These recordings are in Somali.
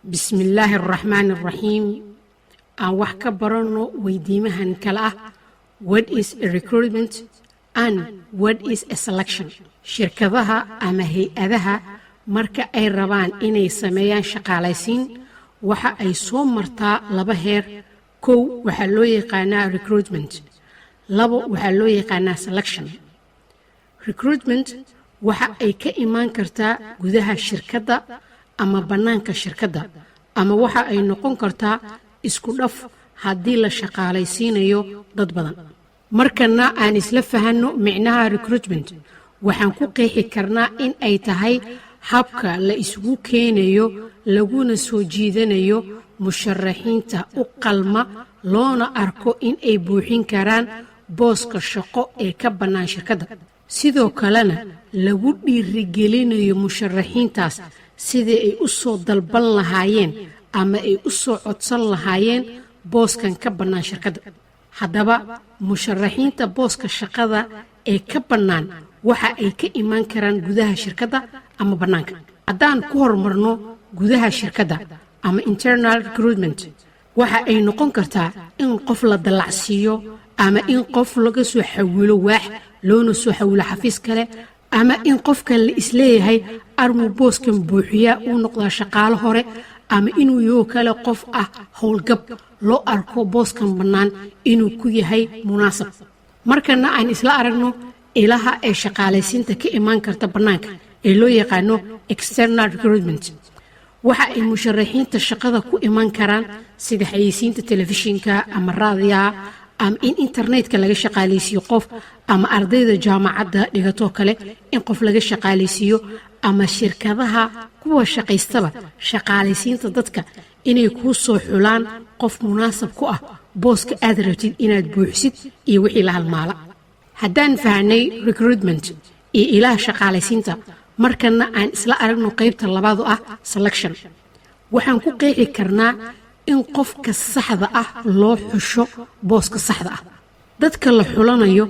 بسم الله الرحمن الرحيم. wax ka barano weydiimahan kala ah what is a recruitment and what is a selection. shirkadaha ama hay'adaha marka ay rabaan inay sameeyaan shaqaalaysiin waxa ay soo martaa laba heer. kow waxa loo yaqaanaa recruitment, labo waxa loo yaqaanaa selection. recruitment waxa ay ka imaan kartaa gudaha shirkadda ama banaanka shirkadda, ama waxa ay noqon kartaa isku dhaf haddii la shaqaalaysiinayo dad badan. markana aan isla fahanno micnaha recruitment, waxaan ku qeexi karnaa in ay tahay habka la isugu keenayo laguna soo jiidanayo musharaxiinta u qalma loona arko in ay buuxin karaan booska shaqo ee ka bannaan shirkadda. sidoo kalena lagu dhiirigelinayo musharaxiintaas sidii ay u soo dalban lahaayeen ama ay u soo codsan lahaayeen booskan ka bannaan shirkadda. haddaba musharaxiinta booska shaqada ee ka bannaan waxa ay ka imaan karaan gudaha shirkadda ama bannaanka. haddaan ku hormarno gudaha shirkadda ama internal recruitment, waxa ay noqon kartaa in qof la dallacsiiyo ama in qof laga soo xawilo waax loona soo xawilo xafiis kale, ama in qofkan la isleeyahay armu booskan buuxiya uu noqdaa shaqaale hore, ama inuu yaho kale qof ah howlgab loo arko booskan bannaan inuu ku yahay munaasab. markana aan isla aragno ilaha ee shaqaalaysiinta ka imaan karta bannaanka ee loo yaqaano external recruitment. waxa ay musharaxiinta shaqada ku imaan karaan sida xayeysiinta telefishinka ama raadiyaha, ama in internetka laga shaqaalaysiiyo qof, ama ardayda jaamacadda dhigatoo kale in qof laga shaqaalaysiiyo, ama shirkadaha kuwa shaqaystaba shaqaalaysiinta dadka inay kuu soo xulaan qof munaasab ku ah booska aad rabtid inaad buuxisid iyo wixii la halmaala. haddaan fahanay recruitment iyo ilaha shaqaalaysiinta, markana aan isla aragno qaybta labaad oo ah selection. waxaan ku qeexi karnaa in qofka saxda ah loo xusho booska saxda ah. dadka la xulanayo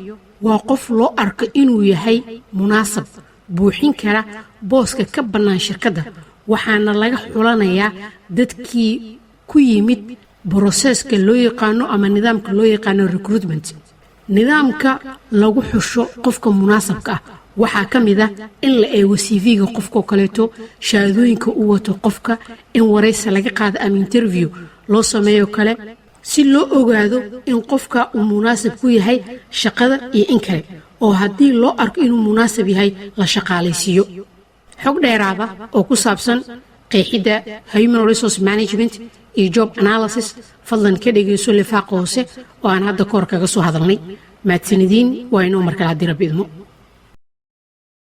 waa qof loo arko inuu yahay munaasab buuxin kara booska ka bannaan shirkadda, waxaana laga xulanayaa dadkii ku yimid broseska loo yaqaano ama nidaamka loo yaqaano recruitment. nidaamka lagu xusho qofka munaasabka ah waxaa ka mid ah in la eego CV-ga qofkoo kaleeto, shahaadooyinka uu wato qofka, in waraysi laga qaado ama interview loo sameeyo kale, si loo ogaado in qofka uu munaasab ku yahay shaqada iyo in kale, oo haddii loo arko inuu munaasab yahay la shaqaalaysiiyo. xog dheeraada oo ku saabsan qeexidda human resource management iyo job analysis fadlan ka dhegeyso lifaaqa hoose oo aan hadda kahor kaga soo hadalnay. mahadsanidin waa inoo markale haddii rabbi idmo.